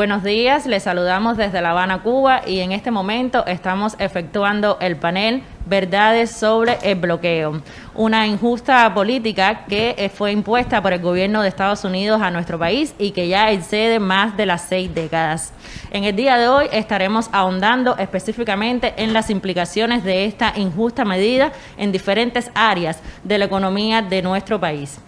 Buenos días, les saludamos desde La Habana, Cuba, y en este momento estamos efectuando el panel Verdades sobre el bloqueo, una injusta política que fue impuesta por el gobierno de Estados Unidos a nuestro país y que ya excede más de las 6 décadas. En el día de hoy estaremos ahondando específicamente en las implicaciones de esta injusta medida en diferentes áreas de la economía de nuestro país.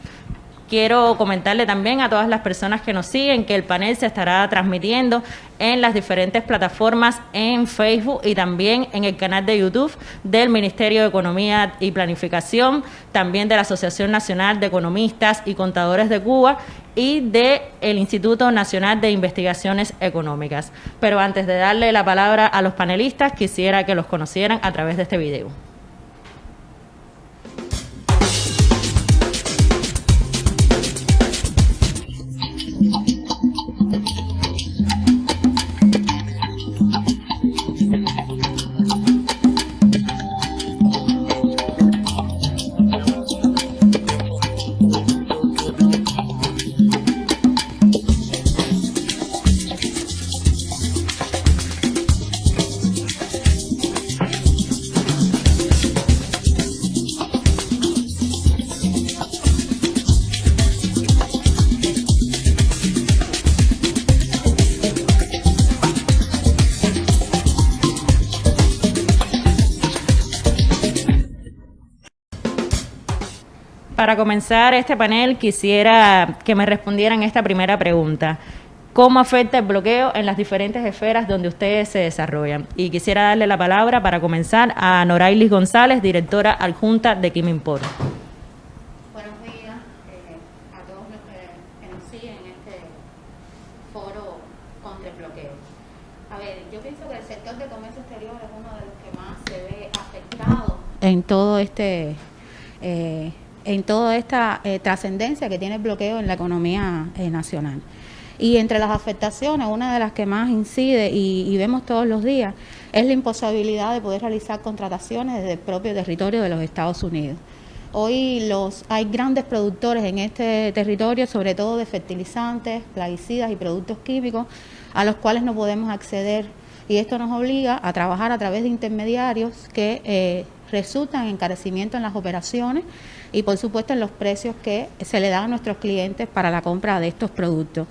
Quiero comentarle también a todas las personas que nos siguen que el panel se estará transmitiendo en las diferentes plataformas en Facebook y también en el canal de YouTube del Ministerio de Economía y Planificación, también de la Asociación Nacional de Economistas y Contadores de Cuba y del Instituto Nacional de Investigaciones Económicas. Pero antes de darle la palabra a los panelistas, quisiera que los conocieran a través de este video. Para comenzar este panel, quisiera que me respondieran esta primera pregunta. ¿Cómo afecta el bloqueo en las diferentes esferas donde ustedes se desarrollan? Y quisiera darle la palabra para comenzar a Norailis González, directora adjunta de Kim-Import. Buenos días a todos los que nos siguen en este foro contra el bloqueo. A ver, yo pienso que el sector de comercio exterior es uno de los que más se ve afectado en toda esta trascendencia que tiene el bloqueo en la economía nacional. Y entre las afectaciones, una de las que más incide y vemos todos los días, es la imposibilidad de poder realizar contrataciones desde el propio territorio de los Estados Unidos. Hoy hay grandes productores en este territorio, sobre todo de fertilizantes, plaguicidas y productos químicos, a los cuales no podemos acceder, y esto nos obliga a trabajar a través de intermediarios que resultan en encarecimiento en las operaciones y por supuesto en los precios que se le dan a nuestros clientes para la compra de estos productos.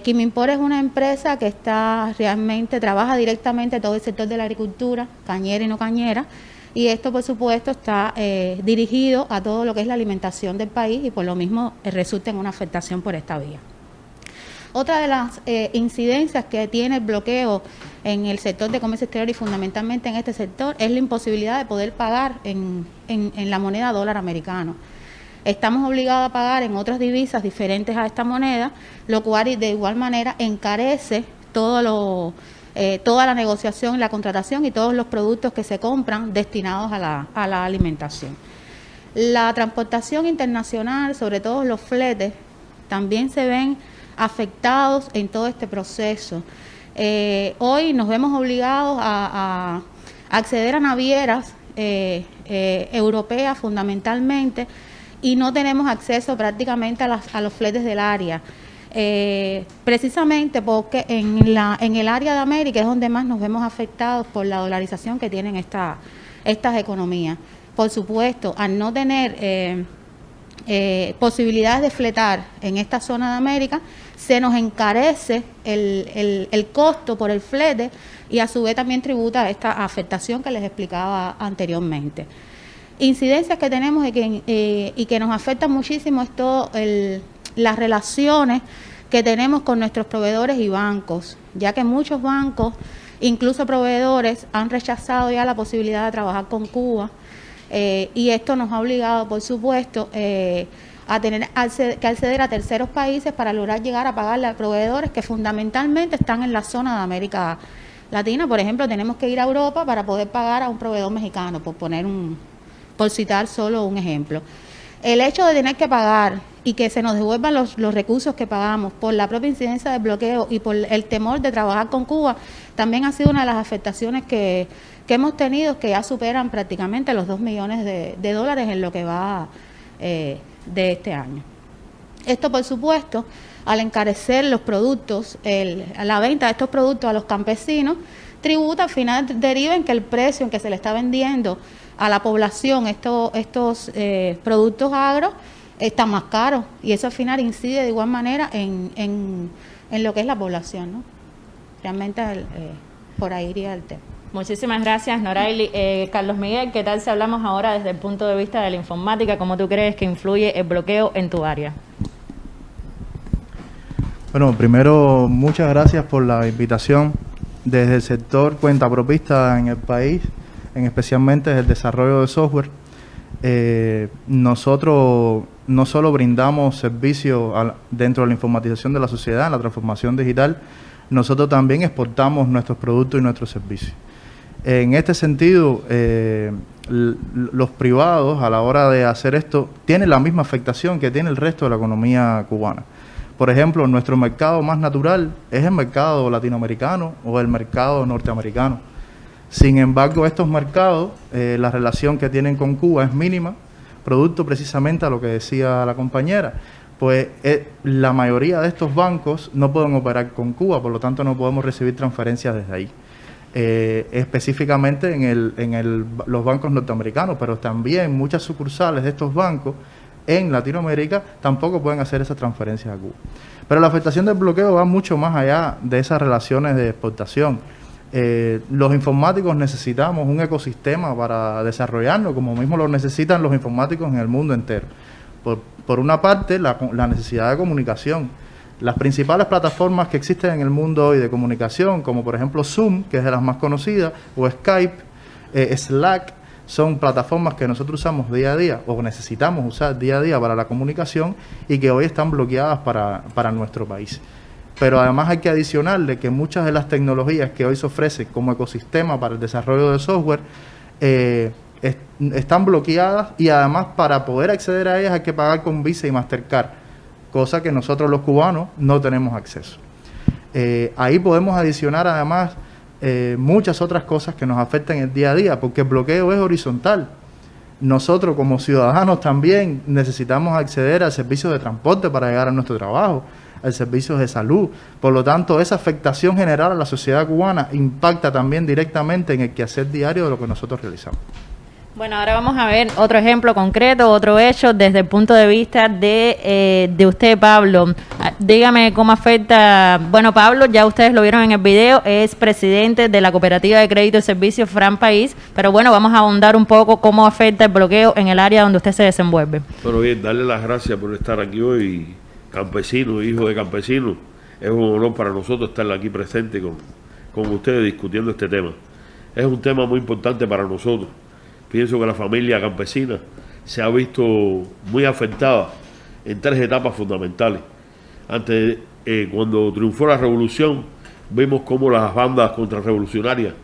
Kim-Import es una empresa que trabaja directamente todo el sector de la agricultura, cañera y no cañera, y esto por supuesto está dirigido a todo lo que es la alimentación del país y por lo mismo resulta en una afectación por esta vía. Otra de las incidencias que tiene el bloqueo en el sector de comercio exterior y fundamentalmente en este sector es la imposibilidad de poder pagar en la moneda dólar americano. Estamos obligados a pagar en otras divisas diferentes a esta moneda, lo cual de igual manera encarece toda la negociación, la contratación y todos los productos que se compran destinados a la alimentación. La transportación internacional, sobre todo los fletes, también se ven afectados en todo este proceso. Hoy nos vemos obligados a acceder a navieras europeas fundamentalmente y no tenemos acceso prácticamente a los fletes del área. Precisamente porque en el área de América es donde más nos vemos afectados por la dolarización que tienen estas economías. Por supuesto, al no tener posibilidades de fletar en esta zona de América, se nos encarece el costo por el flete y a su vez también tributa esta afectación que les explicaba anteriormente. Incidencias que tenemos y que nos afectan muchísimo es todo las relaciones que tenemos con nuestros proveedores y bancos, ya que muchos bancos, incluso proveedores, han rechazado ya la posibilidad de trabajar con Cuba y esto nos ha obligado, por supuesto, a tener que acceder a terceros países para lograr llegar a pagarle a proveedores que fundamentalmente están en la zona de América Latina. Por ejemplo, tenemos que ir a Europa para poder pagar a un proveedor mexicano, por citar solo un ejemplo. El hecho de tener que pagar y que se nos devuelvan los recursos que pagamos por la propia incidencia del bloqueo y por el temor de trabajar con Cuba, también ha sido una de las afectaciones que hemos tenido, que ya superan prácticamente los 2 millones de dólares en lo que va de este año. Esto, por supuesto, al encarecer los productos, la venta de estos productos a los campesinos, tributa al final deriva en que el precio en que se le está vendiendo a la población estos productos agros está más caro, y eso al final incide de igual manera en lo que es la población, ¿no? Realmente por ahí iría el tema. Muchísimas gracias, Noraily. Carlos Miguel, ¿qué tal si hablamos ahora desde el punto de vista de la informática? ¿Cómo tú crees que influye el bloqueo en tu área? Bueno, primero, muchas gracias por la invitación. Desde el sector cuentapropista en el país, especialmente desde el desarrollo de software, nosotros no solo brindamos servicios dentro de la informatización de la sociedad, en la transformación digital, nosotros también exportamos nuestros productos y nuestros servicios. En este sentido, los privados a la hora de hacer esto tienen la misma afectación que tiene el resto de la economía cubana. Por ejemplo, nuestro mercado más natural es el mercado latinoamericano o el mercado norteamericano. Sin embargo, estos mercados, la relación que tienen con Cuba es mínima, producto precisamente a lo que decía la compañera. Pues la mayoría de estos bancos no pueden operar con Cuba, por lo tanto no podemos recibir transferencias desde ahí. Específicamente en los bancos norteamericanos, pero también muchas sucursales de estos bancos en Latinoamérica tampoco pueden hacer esas transferencias a Cuba. Pero la afectación del bloqueo va mucho más allá de esas relaciones de exportación. Los informáticos necesitamos un ecosistema para desarrollarnos, como mismo lo necesitan los informáticos en el mundo entero. Por una parte, la necesidad de comunicación. Las principales plataformas que existen en el mundo hoy de comunicación, como por ejemplo Zoom, que es de las más conocidas, o Skype, Slack, son plataformas que nosotros usamos día a día o necesitamos usar día a día para la comunicación y que hoy están bloqueadas para nuestro país. Pero además hay que adicionarle que muchas de las tecnologías que hoy se ofrecen como ecosistema para el desarrollo de software están bloqueadas, y además para poder acceder a ellas hay que pagar con Visa y Mastercard, cosa que nosotros los cubanos no tenemos acceso. Ahí podemos adicionar además muchas otras cosas que nos afectan el día a día, porque el bloqueo es horizontal. Nosotros como ciudadanos también necesitamos acceder al servicio de transporte para llegar a nuestro trabajo, al servicio de salud. Por lo tanto, esa afectación general a la sociedad cubana impacta también directamente en el quehacer diario de lo que nosotros realizamos. Bueno, ahora vamos a ver otro ejemplo concreto, otro hecho desde el punto de vista de usted, Pablo. Dígame cómo afecta. Bueno, Pablo, ya ustedes lo vieron en el video, es presidente de la Cooperativa de Crédito y Servicios Fran País, pero bueno, vamos a ahondar un poco cómo afecta el bloqueo en el área donde usted se desenvuelve. Bueno, bien, darle las gracias por estar aquí hoy, campesino, hijo de campesino. Es un honor para nosotros estar aquí presente con ustedes discutiendo este tema. Es un tema muy importante para nosotros. Pienso que la familia campesina se ha visto muy afectada en 3 etapas fundamentales. Antes, cuando triunfó la revolución, vimos cómo las bandas contrarrevolucionarias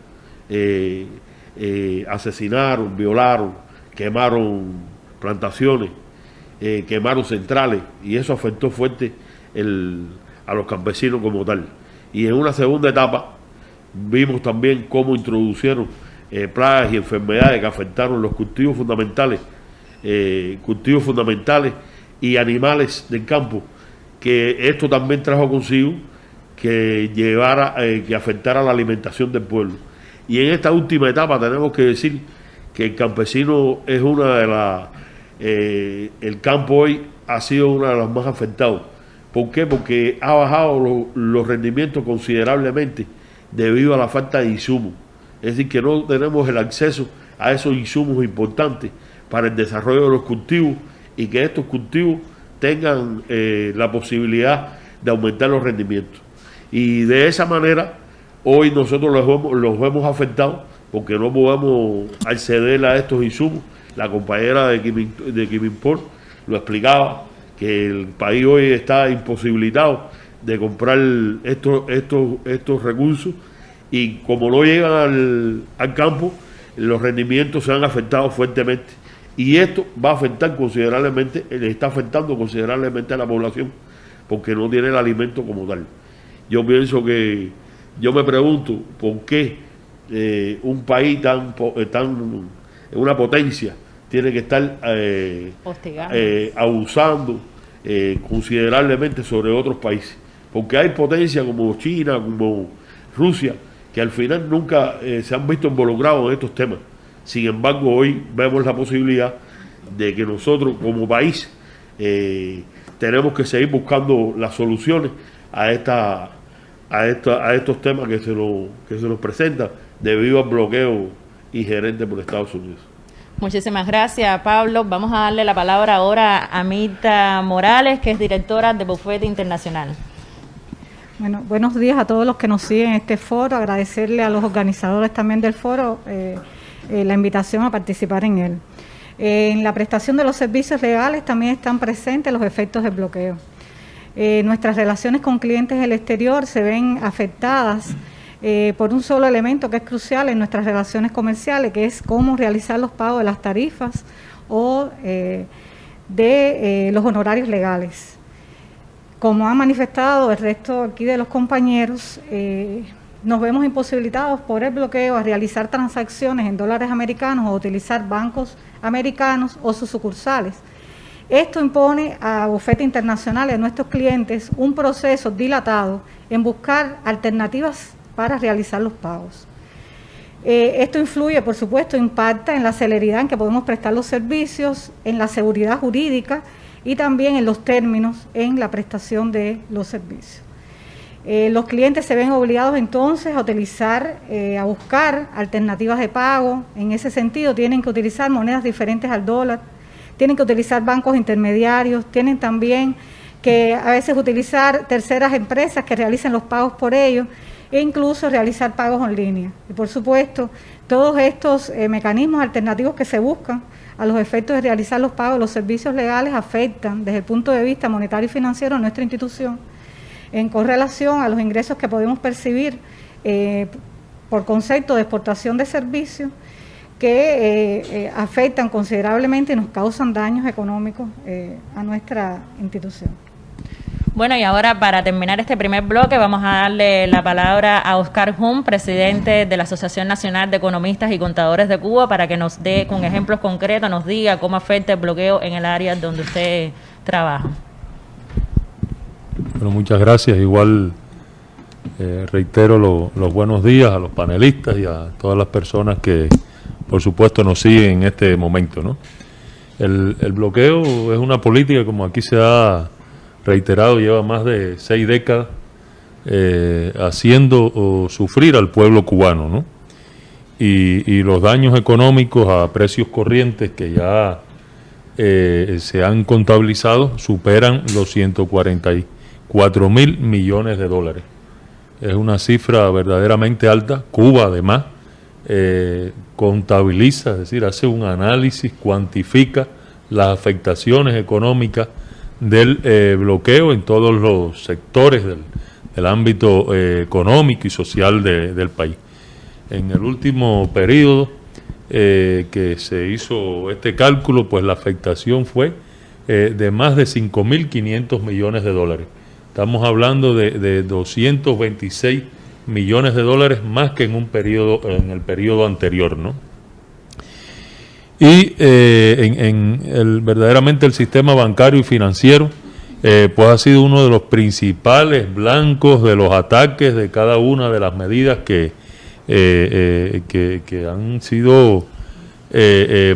asesinaron, violaron, quemaron plantaciones, quemaron centrales, y eso afectó fuerte a los campesinos como tal. Y en una segunda etapa vimos también cómo introducieron plagas y enfermedades que afectaron los cultivos fundamentales y animales del campo, que esto también trajo consigo que afectara la alimentación del pueblo. Y en esta última etapa tenemos que decir que el campesino es una de las el campo hoy ha sido uno de los más afectados. ¿Por qué? Porque ha bajado los rendimientos considerablemente debido a la falta de insumos. Es decir, que no tenemos el acceso a esos insumos importantes para el desarrollo de los cultivos, y que estos cultivos tengan la posibilidad de aumentar los rendimientos. Y de esa manera, hoy nosotros los vemos afectados porque no podemos acceder a estos insumos. La compañera de Quimimport lo explicaba, que el país hoy está imposibilitado de comprar estos recursos, y como no llegan al campo, los rendimientos se han afectado fuertemente, y esto va a afectar considerablemente, le está afectando considerablemente a la población, porque no tiene el alimento como tal. Yo me pregunto por qué un país una potencia tiene que estar abusando considerablemente sobre otros países, porque hay potencias como China, como Rusia, que al final nunca se han visto involucrados en estos temas. Sin embargo, hoy vemos la posibilidad de que nosotros como país tenemos que seguir buscando las soluciones a estos temas que se nos presentan debido al bloqueo ingerente por Estados Unidos. Muchísimas gracias, Pablo. Vamos a darle la palabra ahora a Mirta Morales, que es directora de Bufete Internacional. Bueno, buenos días a todos los que nos siguen en este foro. Agradecerle a los organizadores también del foro la invitación a participar en él. En la prestación de los servicios legales también están presentes los efectos del bloqueo. Nuestras relaciones con clientes del exterior se ven afectadas por un solo elemento que es crucial en nuestras relaciones comerciales, que es cómo realizar los pagos de las tarifas o de los honorarios legales. Como han manifestado el resto aquí de los compañeros, nos vemos imposibilitados por el bloqueo a realizar transacciones en dólares americanos o utilizar bancos americanos o sus sucursales. Esto impone a Bufete Internacional y a nuestros clientes un proceso dilatado en buscar alternativas para realizar los pagos. Esto influye, por supuesto, impacta en la celeridad en que podemos prestar los servicios, en la seguridad jurídica y también en los términos en la prestación de los servicios. Los clientes se ven obligados entonces a buscar alternativas de pago. En ese sentido, tienen que utilizar monedas diferentes al dólar, tienen que utilizar bancos intermediarios, tienen también que a veces utilizar terceras empresas que realicen los pagos por ellos e incluso realizar pagos en línea. Y por supuesto, todos estos mecanismos alternativos que se buscan a los efectos de realizar los pagos de los servicios legales afectan desde el punto de vista monetario y financiero a nuestra institución en correlación a los ingresos que podemos percibir por concepto de exportación de servicios que afectan considerablemente y nos causan daños económicos a nuestra institución. Bueno, y ahora para terminar este primer bloque vamos a darle la palabra a Oscar Hum, presidente de la Asociación Nacional de Economistas y Contadores de Cuba, para que nos dé con ejemplos concretos, nos diga cómo afecta el bloqueo en el área donde usted trabaja. Bueno, muchas gracias. Igual reitero los buenos días a los panelistas y a todas las personas que, por supuesto, nos siguen en este momento, ¿no? El bloqueo es una política, como aquí se ha reiterado, lleva más de 6 décadas haciendo sufrir al pueblo cubano, ¿no? Y los daños económicos a precios corrientes que ya se han contabilizado superan los 144 mil millones de dólares. Es una cifra verdaderamente alta. Cuba, además, contabiliza, es decir, hace un análisis, cuantifica las afectaciones económicas del bloqueo en todos los sectores del ámbito económico y social del país. En el último periodo que se hizo este cálculo, pues la afectación fue de más de 5.500 millones de dólares. Estamos hablando de 226 millones de dólares más que en el periodo anterior, ¿no? Y verdaderamente el sistema bancario y financiero pues ha sido uno de los principales blancos de los ataques de cada una de las medidas que han sido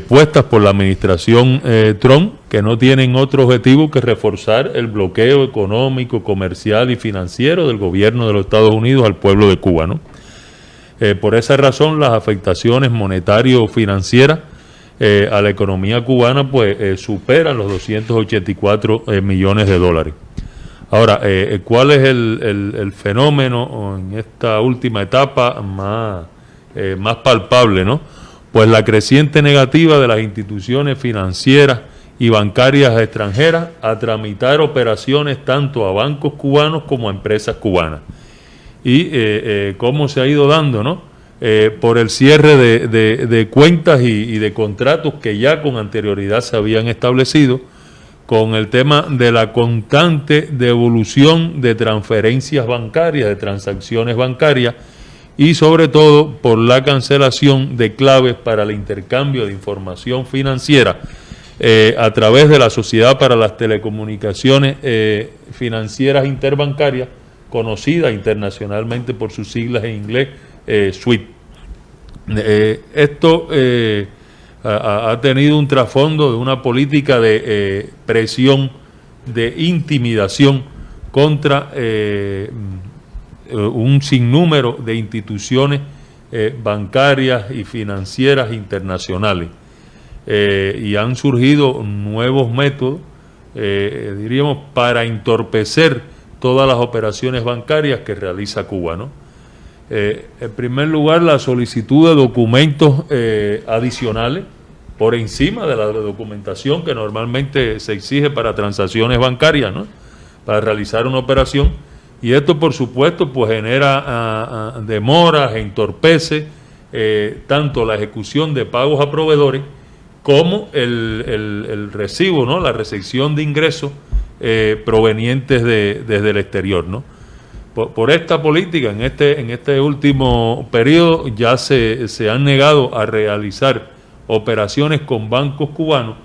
puestas por la administración Trump, que no tienen otro objetivo que reforzar el bloqueo económico, comercial y financiero del gobierno de los Estados Unidos al pueblo de Cuba, ¿no? Por esa razón, las afectaciones monetario-financieras a la economía cubana pues superan los 284 millones de dólares. Ahora, ¿cuál es el fenómeno en esta última etapa más palpable, ¿no? Pues la creciente negativa de las instituciones financieras y bancarias extranjeras a tramitar operaciones tanto a bancos cubanos como a empresas cubanas. Y cómo se ha ido dando, ¿no? Por el cierre de cuentas y de contratos que ya con anterioridad se habían establecido, con el tema de la constante devolución de transferencias bancarias, de transacciones bancarias, y sobre todo por la cancelación de claves para el intercambio de información financiera a través de la Sociedad para las Telecomunicaciones Financieras Interbancarias, conocida internacionalmente por sus siglas en inglés, SWIFT. Esto ha tenido un trasfondo de una política de presión, de intimidación contra un sinnúmero de instituciones bancarias y financieras internacionales. Y han surgido nuevos métodos, diríamos, para entorpecer todas las operaciones bancarias que realiza Cuba, ¿no? En primer lugar, la solicitud de documentos adicionales por encima de la documentación que normalmente se exige para transacciones bancarias, ¿no? Para realizar una operación. Y esto, por supuesto, pues genera demoras, entorpece tanto la ejecución de pagos a proveedores como el recibo, ¿no? La recepción de ingresos provenientes desde el exterior, ¿no? Por esta política, en este último periodo ya se han negado a realizar operaciones con bancos cubanos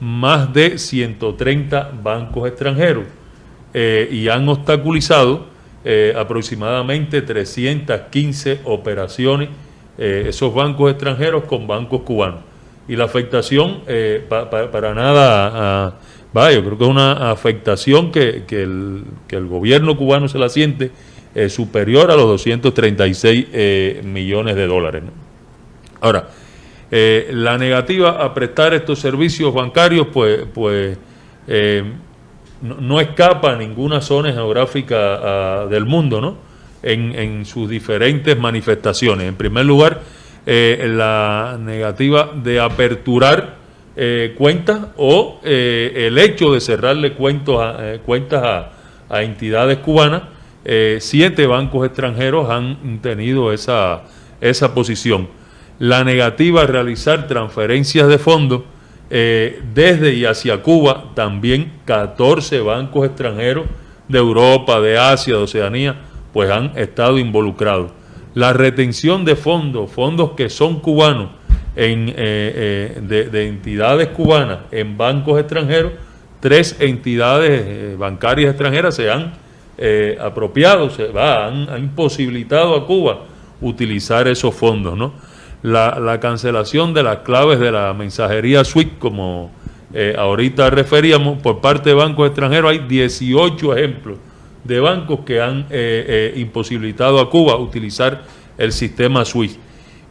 más de 130 bancos extranjeros y han obstaculizado aproximadamente 315 operaciones esos bancos extranjeros con bancos cubanos. Y la afectación para nada... yo creo que es una afectación que el gobierno cubano se la siente superior a los 236 millones de dólares, ¿no? Ahora, la negativa a prestar estos servicios bancarios, pues no escapa a ninguna zona geográfica del mundo, ¿no? En sus diferentes manifestaciones. En primer lugar, la negativa de aperturar cuentas o el hecho de cerrarle cuentas a entidades cubanas. 7 bancos extranjeros han tenido esa posición. La negativa a realizar transferencias de fondos desde y hacia Cuba, también 14 bancos extranjeros de Europa, de Asia, de Oceanía, pues han estado involucrados. La retención de fondos que son cubanos, de entidades cubanas en bancos extranjeros, 3 entidades bancarias extranjeras se han apropiado, han imposibilitado a Cuba utilizar esos fondos, ¿no? La cancelación de las claves de la mensajería SWIFT, como ahorita referíamos, por parte de bancos extranjeros, hay 18 ejemplos de bancos que han imposibilitado a Cuba utilizar el sistema SWIFT.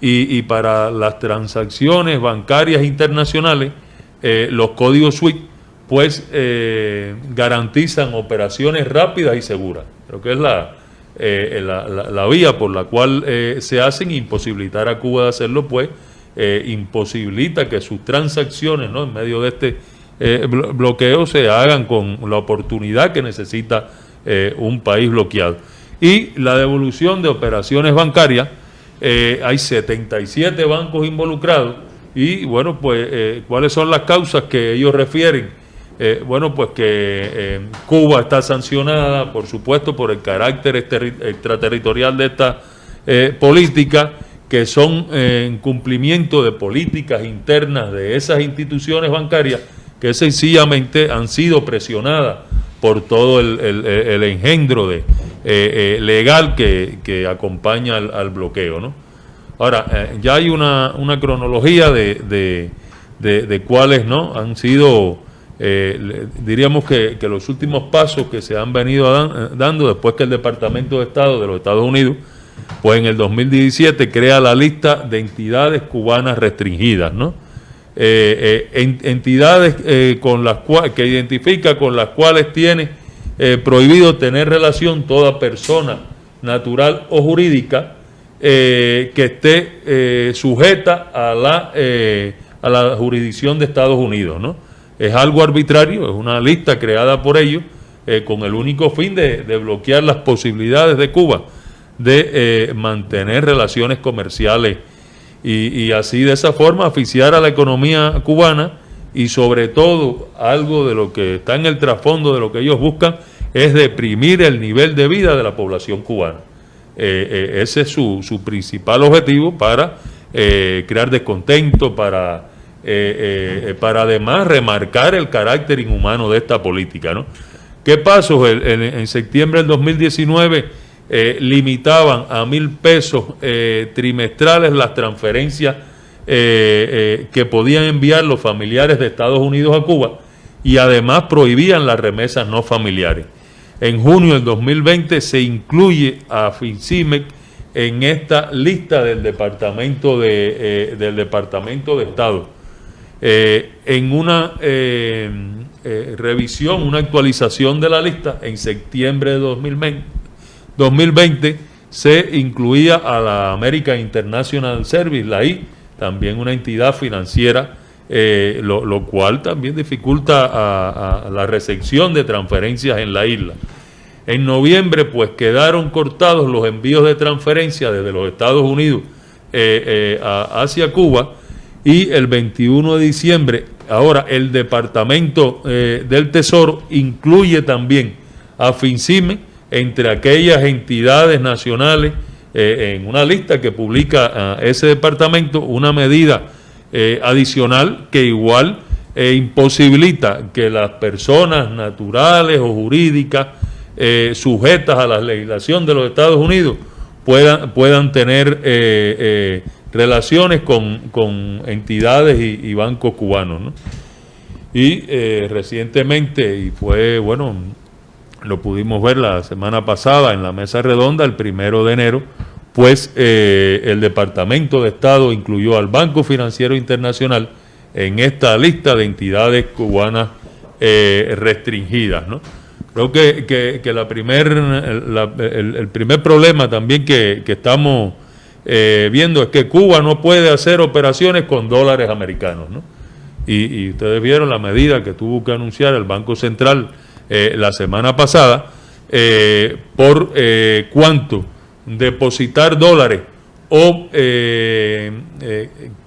Y para las transacciones bancarias internacionales, los códigos SWIFT pues garantizan operaciones rápidas y seguras. Creo que es la vía por la cual se hacen. Imposibilitar a Cuba de hacerlo, pues imposibilita que sus transacciones, ¿no?, en medio de este bloqueo se hagan con la oportunidad que necesita un país bloqueado. Y la devolución de operaciones bancarias, hay 77 bancos involucrados y bueno, pues ¿cuáles son las causas que ellos refieren? Bueno, pues que Cuba está sancionada, por supuesto, por el carácter extraterritorial de esta política, que son en cumplimiento de políticas internas de esas instituciones bancarias que sencillamente han sido presionadas por todo el engendro legal que acompaña al bloqueo, ¿no? Ahora, ya hay una cronología de cuáles, ¿no?, han sido, diríamos que los últimos pasos que se han venido dando después que el Departamento de Estado de los Estados Unidos, pues en el 2017 crea la lista de entidades cubanas restringidas, ¿no? Entidades que identifica con las cuales tiene prohibido tener relación toda persona natural o jurídica que esté sujeta a la jurisdicción de Estados Unidos, ¿no? Es algo arbitrario, es una lista creada por ellos con el único fin de bloquear las posibilidades de Cuba de mantener relaciones comerciales y así de esa forma asfixiar a la economía cubana, y sobre todo algo de lo que está en el trasfondo de lo que ellos buscan es deprimir el nivel de vida de la población cubana. Ese es su principal objetivo, para crear descontento, para para además remarcar el carácter inhumano de esta política, ¿no? ¿Qué pasó? En septiembre del 2019 limitaban a 1.000 pesos trimestrales las transferencias que podían enviar los familiares de Estados Unidos a Cuba, y además prohibían las remesas no familiares. En junio del 2020 se incluye a FINCIMEC en esta lista del Departamento de Estado. En una revisión, una actualización de la lista, en septiembre de 2020 se incluía a la American International Service, la I, también una entidad financiera, lo cual también dificulta a la recepción de transferencias en la isla. En noviembre, pues, quedaron cortados los envíos de transferencias desde los Estados Unidos hacia Cuba, y el 21 de diciembre, ahora el Departamento del Tesoro incluye también a FINCIME entre aquellas entidades nacionales en una lista que publica ese departamento, una medida adicional que igual imposibilita que las personas naturales o jurídicas sujetas a la legislación de los Estados Unidos puedan tener relaciones con entidades y bancos cubanos, ¿no? Y recientemente, y fue, bueno, lo pudimos ver la semana pasada en la mesa redonda, el 1 de enero, pues el Departamento de Estado incluyó al Banco Financiero Internacional en esta lista de entidades cubanas restringidas, ¿no? Creo que el primer problema también que estamos viendo es que Cuba no puede hacer operaciones con dólares americanos, ¿no? Y ustedes vieron la medida que tuvo que anunciar el Banco Central la semana pasada, por cuánto depositar dólares o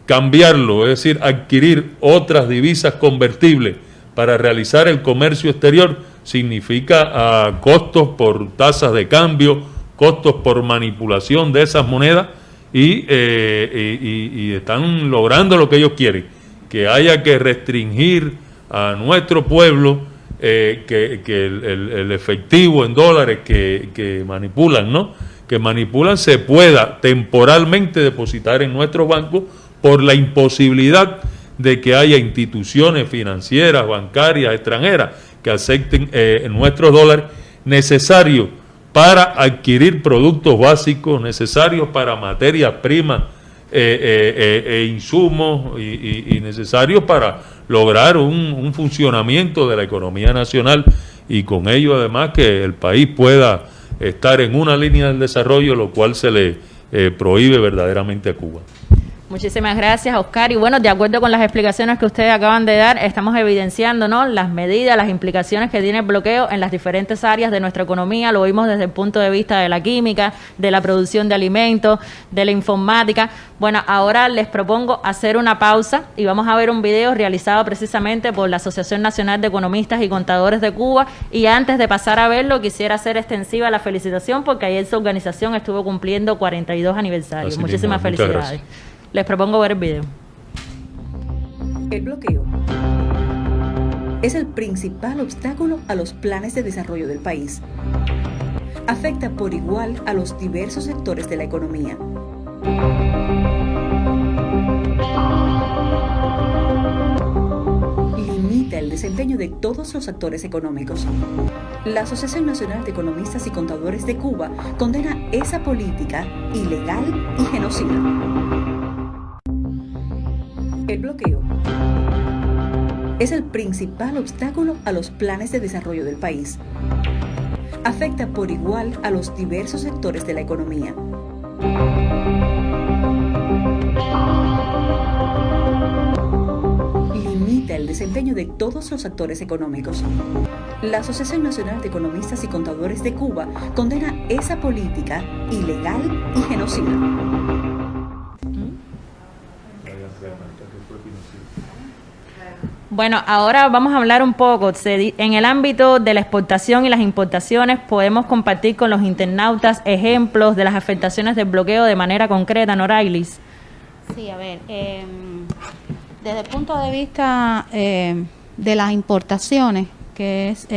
cambiarlo, es decir, adquirir otras divisas convertibles para realizar el comercio exterior, significa costos por tasas de cambio, costos por manipulación de esas monedas, y están logrando lo que ellos quieren, que haya que restringir a nuestro pueblo, que el efectivo en dólares que manipulan, ¿no? Que manipulan, se pueda temporalmente depositar en nuestros bancos por la imposibilidad de que haya instituciones financieras, bancarias, extranjeras que acepten nuestros dólares necesarios para adquirir productos básicos, necesarios para materias primas insumos y necesarios para lograr un funcionamiento de la economía nacional, y con ello además que el país pueda estar en una línea del desarrollo, lo cual se le prohíbe verdaderamente a Cuba. Muchísimas gracias, Oscar. Y bueno, de acuerdo con las explicaciones que ustedes acaban de dar, estamos evidenciando, ¿no?, las medidas, las implicaciones que tiene el bloqueo en las diferentes áreas de nuestra economía. Lo vimos desde el punto de vista de la química, de la producción de alimentos, de la informática. Bueno, ahora les propongo hacer una pausa y vamos a ver un video realizado precisamente por la Asociación Nacional de Economistas y Contadores de Cuba. Y antes de pasar a verlo, quisiera hacer extensiva la felicitación porque ayer su organización estuvo cumpliendo 42 aniversarios. Así Muchísimas mismo, muchas felicidades. gracias. Les propongo ver el video. El bloqueo es el principal obstáculo a los planes de desarrollo del país. Afecta por igual a los diversos sectores de la economía. Limita el desempeño de todos los actores económicos. La Asociación Nacional de Economistas y Contadores de Cuba condena esa política ilegal y genocida. El bloqueo es el principal obstáculo a los planes de desarrollo del país. Afecta por igual a los diversos sectores de la economía. Limita el desempeño de todos los actores económicos. La Asociación Nacional de Economistas y Contadores de Cuba condena esa política ilegal y genocida. Bueno, ahora vamos a hablar un poco. En el ámbito de la exportación y las importaciones, podemos compartir con los internautas ejemplos de las afectaciones del bloqueo de manera concreta, Norailis. Sí, a ver, desde el punto de vista de las importaciones, que es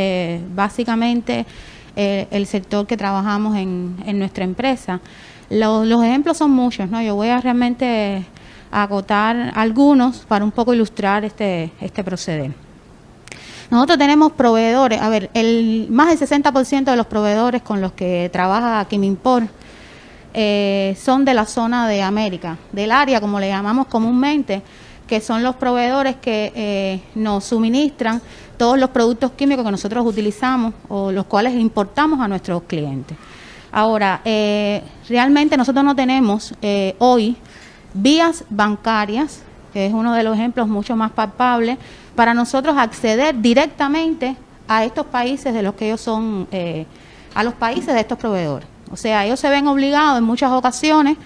básicamente el sector que trabajamos en nuestra empresa, los ejemplos son muchos, ¿no? Yo voy a realmente acotar algunos para un poco ilustrar este proceder. Nosotros tenemos proveedores, a ver, más del 60% de los proveedores con los que trabaja Quimimport son de la zona de América, del área, como le llamamos comúnmente, que son los proveedores que nos suministran todos los productos químicos que nosotros utilizamos o los cuales importamos a nuestros clientes. Ahora, realmente nosotros no tenemos hoy vías bancarias, que es uno de los ejemplos mucho más palpables, para nosotros acceder directamente a estos países de los que ellos son, a los países de estos proveedores. O sea, ellos se ven obligados en muchas ocasiones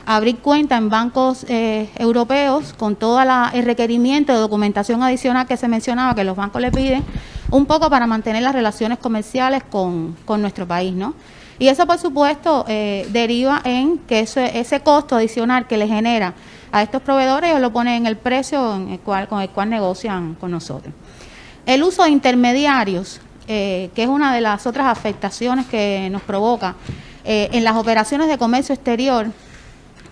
a abrir cuenta en bancos europeos con todo el requerimiento de documentación adicional que se mencionaba que los bancos le piden, un poco para mantener las relaciones comerciales con nuestro país, ¿no? Y eso, por supuesto, deriva en que ese costo adicional que le genera a estos proveedores, ellos lo ponen en el precio con el cual negocian con nosotros. El uso de intermediarios, que es una de las otras afectaciones que nos provoca en las operaciones de comercio exterior,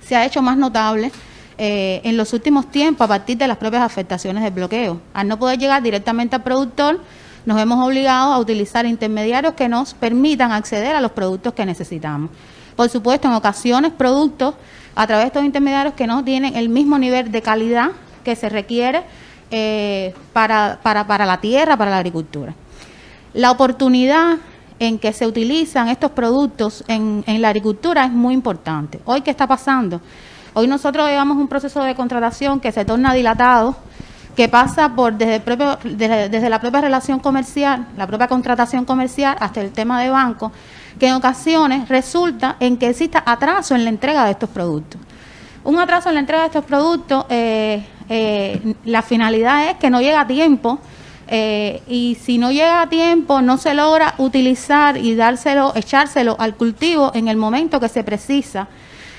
se ha hecho más notable en los últimos tiempos a partir de las propias afectaciones del bloqueo. Al no poder llegar directamente al productor, nos hemos obligado a utilizar intermediarios que nos permitan acceder a los productos que necesitamos. Por supuesto, en ocasiones, productos a través de estos intermediarios que no tienen el mismo nivel de calidad que se requiere para la tierra, para la agricultura. La oportunidad en que se utilizan estos productos en la agricultura es muy importante. Hoy, ¿qué está pasando? Hoy nosotros llevamos un proceso de contratación que se torna dilatado, que pasa desde la propia relación comercial, la propia contratación comercial, hasta el tema de banco, que en ocasiones resulta en que exista atraso en la entrega de estos productos. Un atraso en la entrega de estos productos, la finalidad es que no llega a tiempo, y si no llega a tiempo no se logra utilizar y echárselo al cultivo en el momento que se precisa.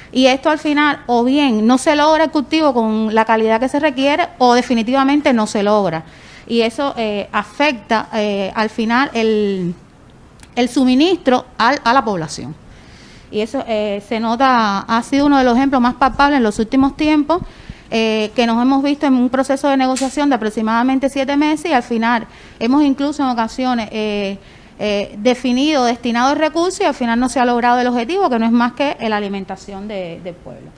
Y esto al final o bien no se logra el cultivo con la calidad que se requiere o definitivamente no se logra. Y eso afecta al final el suministro a la población. Y eso se nota, ha sido uno de los ejemplos más palpables en los últimos tiempos, que nos hemos visto en un proceso de negociación de aproximadamente 7 meses y al final hemos incluso en ocasiones definido, destinado el recurso y al final no se ha logrado el objetivo, que no es más que la alimentación del pueblo.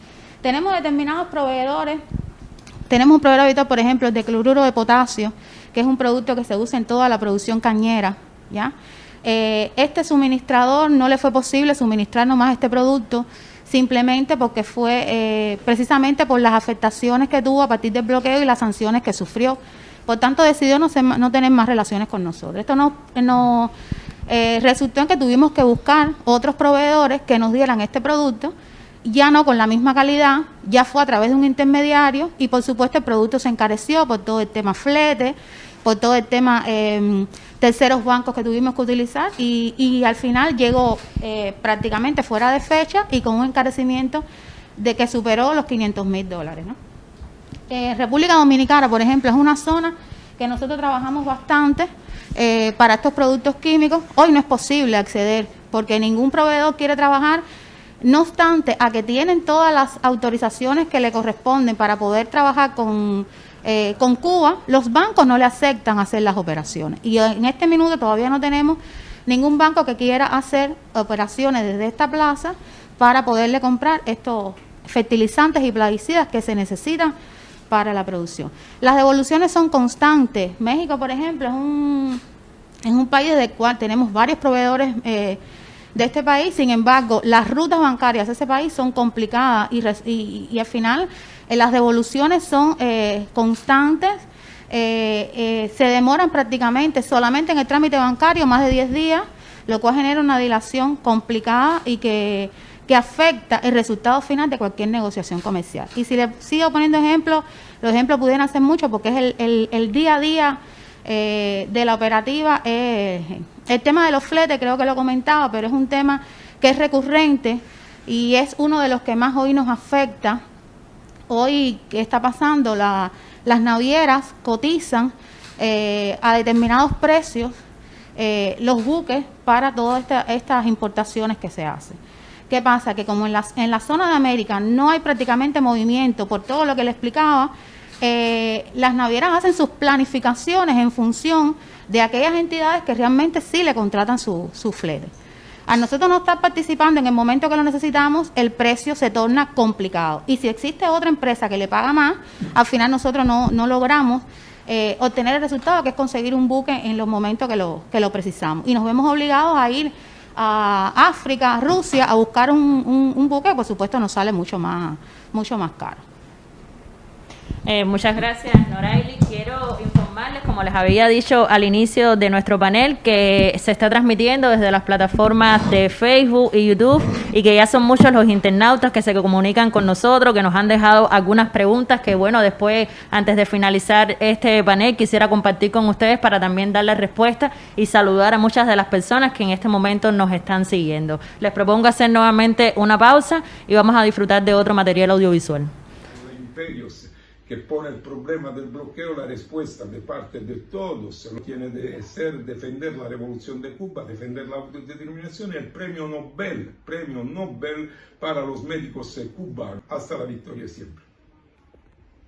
Tenemos determinados proveedores, tenemos un proveedor habitual, por ejemplo, el de cloruro de potasio, que es un producto que se usa en toda la producción cañera, ¿ya? Este suministrador no le fue posible suministrarnos más este producto simplemente porque fue precisamente por las afectaciones que tuvo a partir del bloqueo y las sanciones que sufrió. Por tanto, decidió no tener más relaciones con nosotros. Esto nos resultó en que tuvimos que buscar otros proveedores que nos dieran este producto, ya no con la misma calidad, ya fue a través de un intermediario y, por supuesto, el producto se encareció por todo el tema flete, por todo el tema terceros bancos que tuvimos que utilizar y al final llegó prácticamente fuera de fecha y con un encarecimiento de que superó los $500,000, ¿no? República Dominicana, por ejemplo, es una zona que nosotros trabajamos bastante para estos productos químicos. Hoy no es posible acceder porque ningún proveedor quiere trabajar, no obstante a que tienen todas las autorizaciones que le corresponden para poder trabajar con Cuba, los bancos no le aceptan hacer las operaciones. Y en este minuto todavía no tenemos ningún banco que quiera hacer operaciones desde esta plaza para poderle comprar estos fertilizantes y plaguicidas que se necesitan para la producción. Las devoluciones son constantes. México, por ejemplo, es un país del cual tenemos varios proveedores de este país. Sin embargo, las rutas bancarias de ese país son complicadas y al final las devoluciones son constantes. Se demoran prácticamente solamente en el trámite bancario más de 10 días, lo cual genera una dilación complicada y que afecta el resultado final de cualquier negociación comercial. Y si le sigo poniendo ejemplos, los ejemplos pudieran ser muchos porque es el día a día de la operativa. El tema de los fletes, creo que lo comentaba, pero es un tema que es recurrente y es uno de los que más hoy nos afecta. Hoy, ¿qué está pasando? las navieras cotizan a determinados precios los buques para todas estas importaciones que se hacen. ¿Qué pasa? Que como en la zona de América no hay prácticamente movimiento por todo lo que le explicaba, las navieras hacen sus planificaciones en función de aquellas entidades que realmente sí le contratan su flete. A nosotros no estar participando en el momento que lo necesitamos, el precio se torna complicado. Y si existe otra empresa que le paga más, al final nosotros no logramos obtener el resultado, que es conseguir un buque en los momentos que lo precisamos. Y nos vemos obligados a ir a África, a Rusia, a buscar un buque que por supuesto nos sale mucho más caro. Muchas gracias, Noraily. Quiero informarles, como les había dicho al inicio de nuestro panel, que se está transmitiendo desde las plataformas de Facebook y YouTube y que ya son muchos los internautas que se comunican con nosotros, que nos han dejado algunas preguntas que, bueno, después, antes de finalizar este panel, quisiera compartir con ustedes para también darles respuesta y saludar a muchas de las personas que en este momento nos están siguiendo. Les propongo hacer nuevamente una pausa y vamos a disfrutar de otro material audiovisual. Que pone el problema del bloqueo, la respuesta de parte de todos lo tiene de ser defender la revolución de Cuba, defender la autodeterminación y el premio Nobel para los médicos cubanos, hasta la victoria siempre.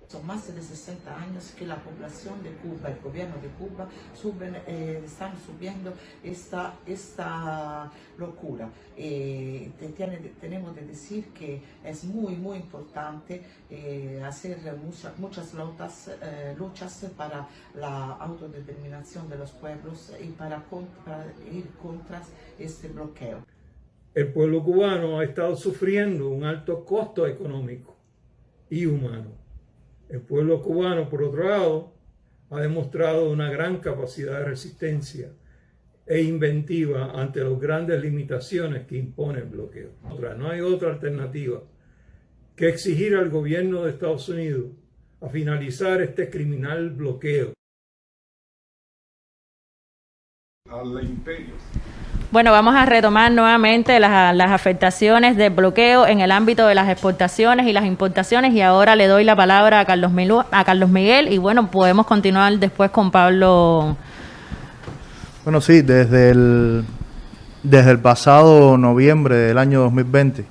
Son más de 60 años que la población de Cuba, el gobierno de Cuba, están subiendo esta locura. Tenemos que decir que es muy importante hacer muchas luchas para la autodeterminación de los pueblos y para ir contra este bloqueo. El pueblo cubano ha estado sufriendo un alto costo económico y humano. El pueblo cubano, por otro lado, ha demostrado una gran capacidad de resistencia e inventiva ante las grandes limitaciones que impone el bloqueo. No hay otra alternativa que exigir al gobierno de Estados Unidos a finalizar este criminal bloqueo. Al imperio. Bueno, vamos a retomar nuevamente las afectaciones del bloqueo en el ámbito de las exportaciones y las importaciones, y ahora le doy la palabra a Carlos Miguel y bueno, podemos continuar después con Pablo. Bueno, sí, desde el pasado noviembre del año 2020,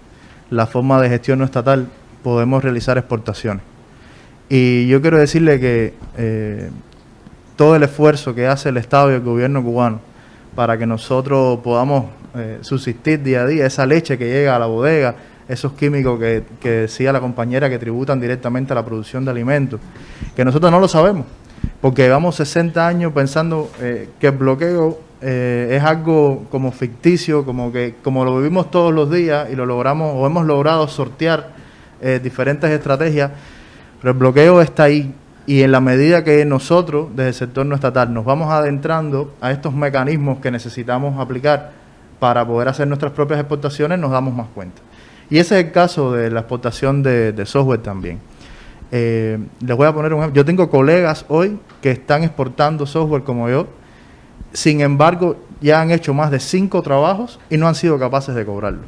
la forma de gestión no estatal, podemos realizar exportaciones. Y yo quiero decirle que todo el esfuerzo que hace el Estado y el gobierno cubano para que nosotros podamos subsistir día a día, esa leche que llega a la bodega, esos químicos que decía la compañera que tributan directamente a la producción de alimentos, que nosotros no lo sabemos, porque llevamos 60 años pensando que el bloqueo es algo como ficticio, como lo vivimos todos los días y lo logramos o hemos logrado sortear diferentes estrategias, pero el bloqueo está ahí. Y en la medida que nosotros, desde el sector no estatal, nos vamos adentrando a estos mecanismos que necesitamos aplicar para poder hacer nuestras propias exportaciones, nos damos más cuenta. Y ese es el caso de la exportación de software también. Les voy a poner un ejemplo. Yo tengo colegas hoy que están exportando software como yo, sin embargo, ya han hecho más de 5 trabajos y no han sido capaces de cobrarlo.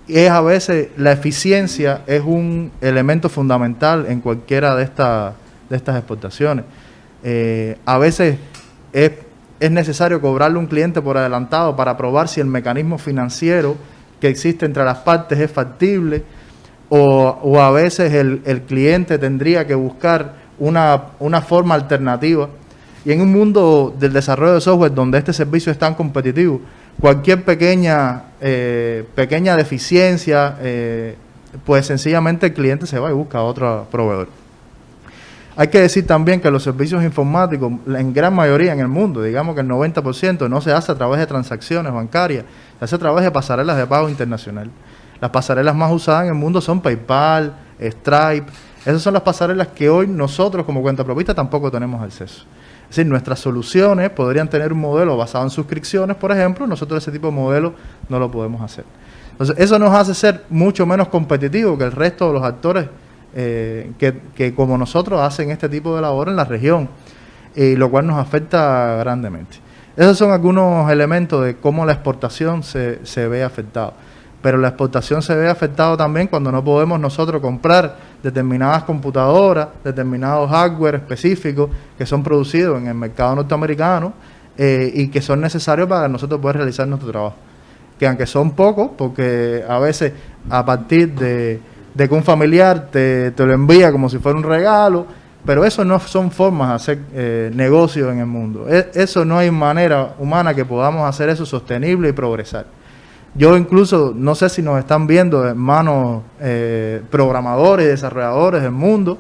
Y a veces la eficiencia es un elemento fundamental en cualquiera de estas exportaciones. A veces es necesario cobrarle a un cliente por adelantado para probar si el mecanismo financiero que existe entre las partes es factible, o a veces el cliente tendría que buscar una forma alternativa. Y en un mundo del desarrollo de software donde este servicio es tan competitivo, cualquier pequeña deficiencia, pues sencillamente el cliente se va y busca a otro proveedor. Hay que decir también que los servicios informáticos, en gran mayoría en el mundo, digamos que el 90%, no se hace a través de transacciones bancarias, se hace a través de pasarelas de pago internacional. Las pasarelas más usadas en el mundo son PayPal, Stripe. Esas son las pasarelas que hoy nosotros como cuenta propista tampoco tenemos acceso. Es decir, nuestras soluciones podrían tener un modelo basado en suscripciones, por ejemplo, nosotros ese tipo de modelo no lo podemos hacer. Entonces, eso nos hace ser mucho menos competitivos que el resto de los actores que como nosotros hacen este tipo de labor en la región, lo cual nos afecta grandemente. Esos son algunos elementos de cómo la exportación se ve afectada. pero la exportación se ve afectada también cuando no podemos nosotros comprar determinadas computadoras, determinados hardware específicos que son producidos en el mercado norteamericano y que son necesarios para nosotros poder realizar nuestro trabajo. Que aunque son pocos, porque a veces a partir de que un familiar te lo envía como si fuera un regalo, pero eso no son formas de hacer negocios en el mundo. Eso no hay manera humana que podamos hacer eso sostenible y progresar. Yo incluso, no sé si nos están viendo hermanos programadores y desarrolladores del mundo,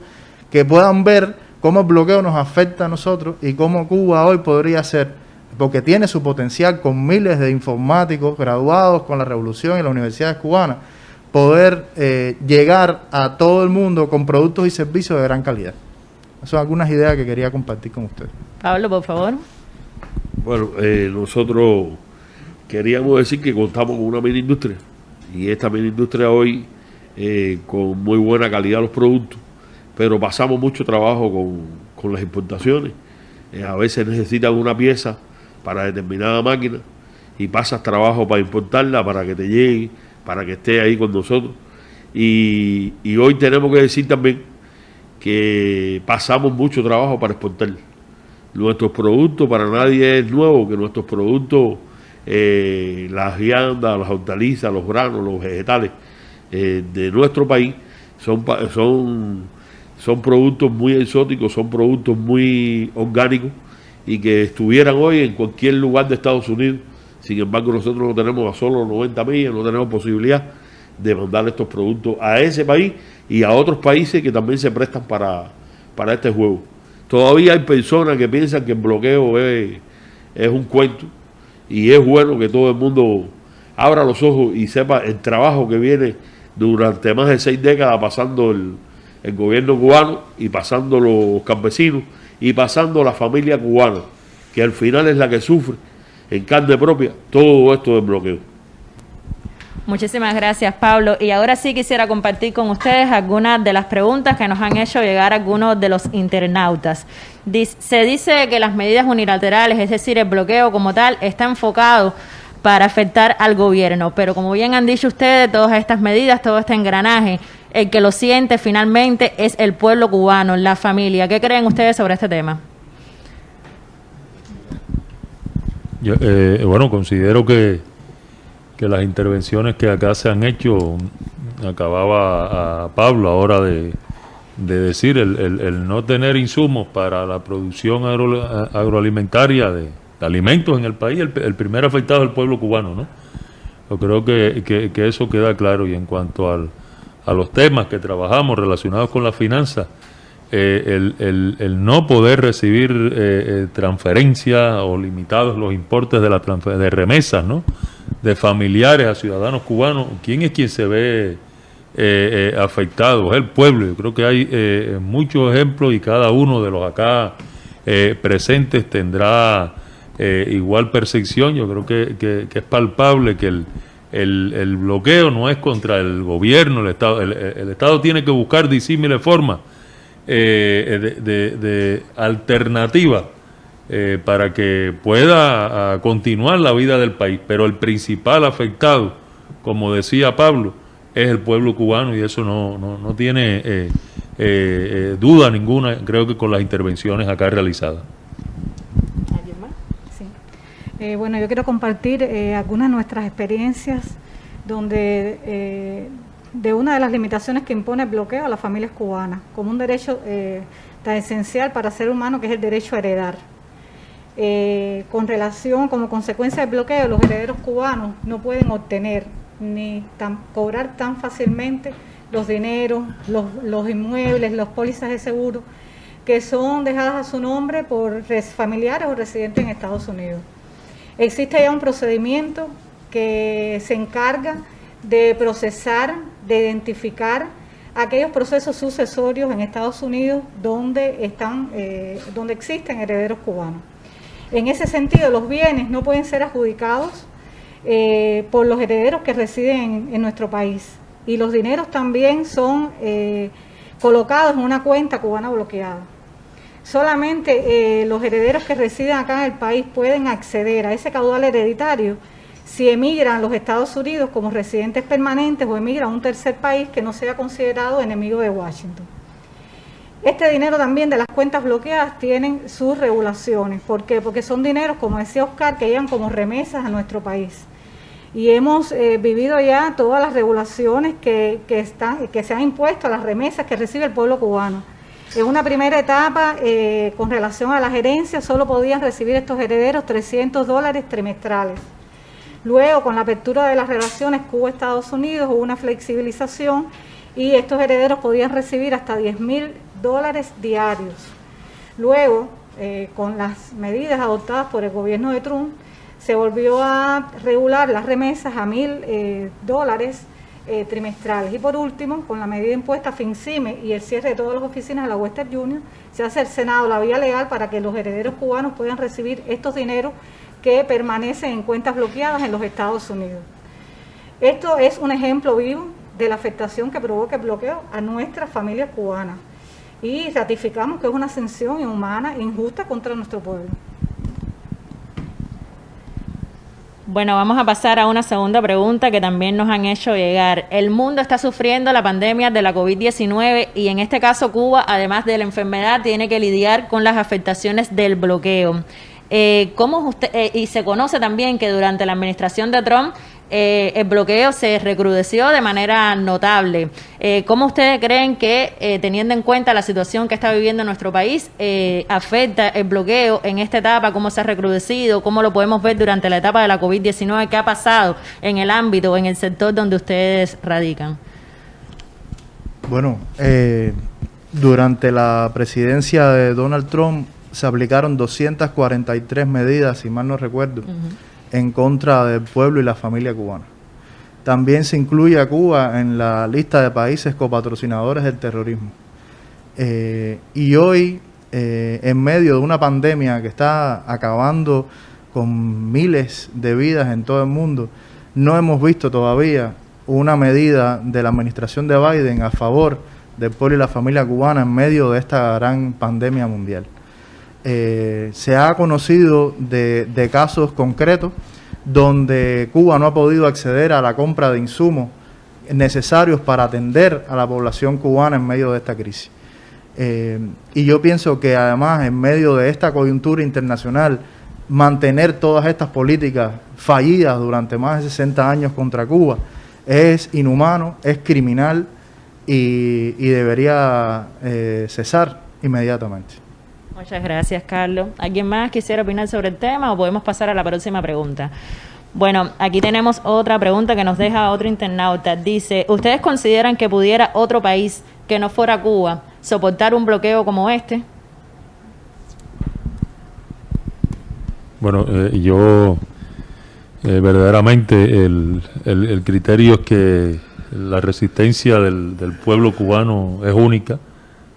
que puedan ver cómo el bloqueo nos afecta a nosotros y cómo Cuba hoy podría ser, porque tiene su potencial con miles de informáticos graduados con la revolución y las universidades cubanas, poder llegar a todo el mundo con productos y servicios de gran calidad. Esas son algunas ideas que quería compartir con ustedes. Pablo, por favor. Bueno, nosotros queríamos decir que contamos con una mini industria, y esta mini industria hoy con muy buena calidad los productos, pero pasamos mucho trabajo con las importaciones. A veces necesitan una pieza para determinada máquina y pasas trabajo para importarla, para que te llegue, para que esté ahí con nosotros. Y hoy tenemos que decir también que pasamos mucho trabajo para exportar. Nuestros productos, para nadie es nuevo que nuestros productos, las viandas, las hortalizas, los granos, los vegetales de nuestro país son productos muy exóticos, son productos muy orgánicos y que estuvieran hoy en cualquier lugar de Estados Unidos. Sin embargo, nosotros no tenemos a solo 90 millas, no tenemos posibilidad de mandar estos productos a ese país y a otros países que también se prestan para este juego. Todavía hay personas que piensan que el bloqueo es un cuento, y es bueno que todo el mundo abra los ojos y sepa el trabajo que viene durante más de 6 décadas pasando el gobierno cubano y pasando los campesinos y pasando la familia cubana, que al final es la que sufre en carne propia todo esto del bloqueo. Muchísimas gracias, Pablo. Y ahora sí quisiera compartir con ustedes algunas de las preguntas que nos han hecho llegar algunos de los internautas. Se dice que las medidas unilaterales, es decir, el bloqueo como tal, está enfocado para afectar al gobierno. Pero como bien han dicho ustedes, todas estas medidas, todo este engranaje, el que lo siente finalmente es el pueblo cubano, la familia. ¿Qué creen ustedes sobre este tema? Yo, bueno, considero que las intervenciones que acá se han hecho, acababa a Pablo ahora de decir, el no tener insumos para la producción agroalimentaria de alimentos en el país, el primer afectado es el pueblo cubano, ¿no? Yo creo que eso queda claro. Y en cuanto a los temas que trabajamos relacionados con la finanza, el no poder recibir transferencias o limitados los importes de remesas, ¿no?, de familiares a ciudadanos cubanos, ¿quién es quien se ve afectado? Es el pueblo. Yo creo que hay muchos ejemplos y cada uno de los acá presentes tendrá igual percepción. Yo creo que es palpable que el bloqueo no es contra el gobierno, el Estado. El Estado tiene que buscar disímiles formas de alternativa para que pueda continuar la vida del país, pero el principal afectado, como decía Pablo, es el pueblo cubano, y eso no tiene duda ninguna, creo que con las intervenciones acá realizadas. ¿Alguien más? Sí. Bueno, yo quiero compartir algunas de nuestras experiencias donde de una de las limitaciones que impone el bloqueo a las familias cubanas, como un derecho tan esencial para el ser humano, que es el derecho a heredar. Con relación, como consecuencia del bloqueo, los herederos cubanos no pueden obtener ni cobrar tan fácilmente los dineros, los inmuebles, las pólizas de seguro que son dejadas a su nombre por familiares o residentes en Estados Unidos. Existe ya un procedimiento que se encarga de procesar, de identificar aquellos procesos sucesorios en Estados Unidos donde existen herederos cubanos. En ese sentido, los bienes no pueden ser adjudicados por los herederos que residen en nuestro país, y los dineros también son colocados en una cuenta cubana bloqueada. Solamente los herederos que residen acá en el país pueden acceder a ese caudal hereditario si emigran a los Estados Unidos como residentes permanentes o emigran a un tercer país que no sea considerado enemigo de Washington. Este dinero también de las cuentas bloqueadas tienen sus regulaciones. ¿Por qué? Porque son dineros, como decía Oscar, que llegan como remesas a nuestro país. Y hemos vivido ya todas las regulaciones que se han impuesto a las remesas que recibe el pueblo cubano. En una primera etapa, con relación a las herencias, solo podían recibir estos herederos $300 trimestrales. Luego, con la apertura de las relaciones Cuba-Estados Unidos, hubo una flexibilización y estos herederos podían recibir hasta $10,000 diarios. Luego, con las medidas adoptadas por el gobierno de Trump, se volvió a regular las remesas a $1,000 trimestrales. Y por último, con la medida impuesta FinCime y el cierre de todas las oficinas de la Western Union, se hace el Senado la vía legal para que los herederos cubanos puedan recibir estos dineros que permanecen en cuentas bloqueadas en los Estados Unidos. Esto es un ejemplo vivo de la afectación que provoca el bloqueo a nuestras familias cubanas. Y ratificamos que es una sanción inhumana e injusta contra nuestro pueblo. Bueno, vamos a pasar a una segunda pregunta que también nos han hecho llegar. El mundo está sufriendo la pandemia de la COVID-19 y en este caso Cuba, además de la enfermedad, tiene que lidiar con las afectaciones del bloqueo. Y se conoce también que durante la administración de Trump el bloqueo se recrudeció de manera notable. ¿Cómo ustedes creen que, teniendo en cuenta la situación que está viviendo nuestro país, afecta el bloqueo en esta etapa? ¿Cómo se ha recrudecido? ¿Cómo lo podemos ver durante la etapa de la COVID-19? ¿Qué ha pasado en el ámbito, en el sector donde ustedes radican? Bueno, durante la presidencia de Donald Trump se aplicaron 243 medidas, si mal no recuerdo, en contra del pueblo y la familia cubana. También se incluye a Cuba en la lista de países copatrocinadores del terrorismo. Y hoy, en medio de una pandemia que está acabando con miles de vidas en todo el mundo, no hemos visto todavía una medida de la administración de Biden a favor del pueblo y la familia cubana en medio de esta gran pandemia mundial. Se ha conocido de casos concretos donde Cuba no ha podido acceder a la compra de insumos necesarios para atender a la población cubana en medio de esta crisis. Y yo pienso que además en medio de esta coyuntura internacional, mantener todas estas políticas fallidas durante más de 60 años contra Cuba es inhumano, es criminal y debería cesar inmediatamente. Muchas gracias, Carlos. ¿Alguien más quisiera opinar sobre el tema o podemos pasar a la próxima pregunta? Bueno, aquí tenemos otra pregunta que nos deja otro internauta. Dice, ¿ustedes consideran que pudiera otro país que no fuera Cuba soportar un bloqueo como este? Bueno, yo verdaderamente el criterio es que la resistencia del pueblo cubano es única.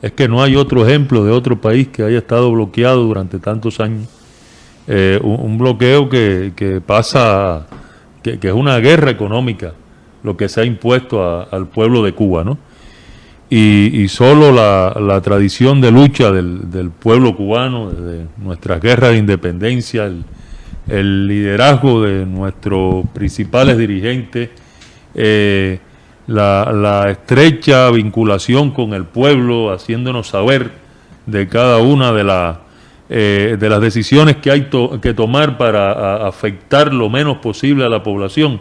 Es que no hay otro ejemplo de otro país que haya estado bloqueado durante tantos años. Un bloqueo que pasa, que es una guerra económica, lo que se ha impuesto al pueblo de Cuba, ¿no? Y solo la tradición de lucha del pueblo cubano, de nuestras guerras de independencia, el liderazgo de nuestros principales dirigentes, la estrecha vinculación con el pueblo, haciéndonos saber de cada una de las decisiones que hay que tomar para afectar lo menos posible a la población,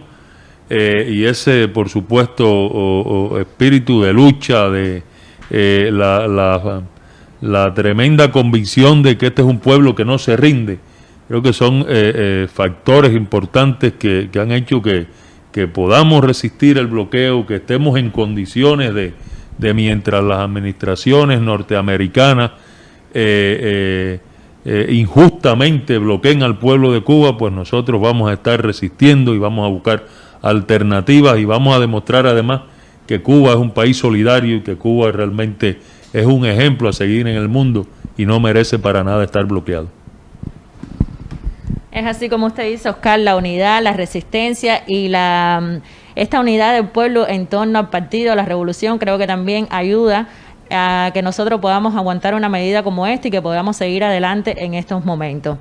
y ese, por supuesto, espíritu de lucha, de la tremenda convicción de que este es un pueblo que no se rinde. Creo que son factores importantes que han hecho que podamos resistir el bloqueo, que estemos en condiciones de mientras las administraciones norteamericanas injustamente bloqueen al pueblo de Cuba, pues nosotros vamos a estar resistiendo y vamos a buscar alternativas y vamos a demostrar además que Cuba es un país solidario y que Cuba realmente es un ejemplo a seguir en el mundo y no merece para nada estar bloqueado. Es así como usted dice, Oscar, la unidad, la resistencia y esta unidad del pueblo en torno al partido, a la revolución, creo que también ayuda a que nosotros podamos aguantar una medida como esta y que podamos seguir adelante en estos momentos.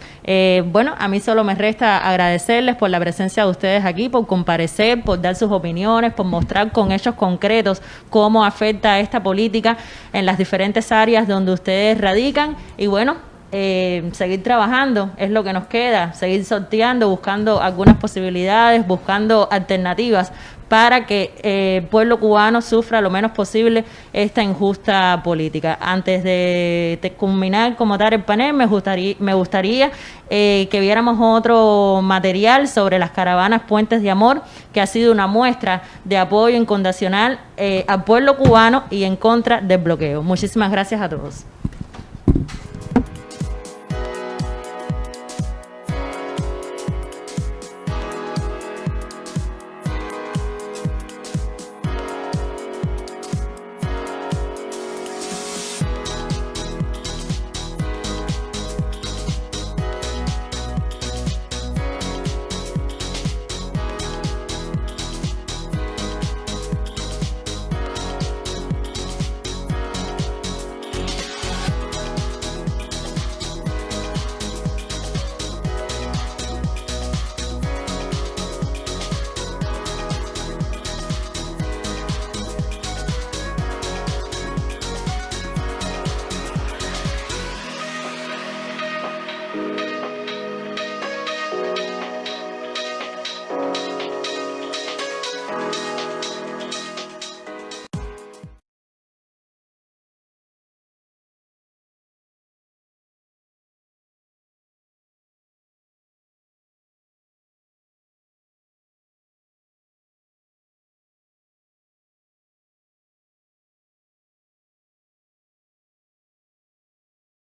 Bueno, a mí solo me resta agradecerles por la presencia de ustedes aquí, por comparecer, por dar sus opiniones, por mostrar con hechos concretos cómo afecta esta política en las diferentes áreas donde ustedes radican y bueno, seguir trabajando es lo que nos queda, seguir sorteando, buscando algunas posibilidades, buscando alternativas para que el pueblo cubano sufra lo menos posible esta injusta política. Antes de culminar como tal el panel, me gustaría que viéramos otro material sobre las caravanas Puentes de Amor, que ha sido una muestra de apoyo incondicional al pueblo cubano y en contra del bloqueo. Muchísimas gracias a todos.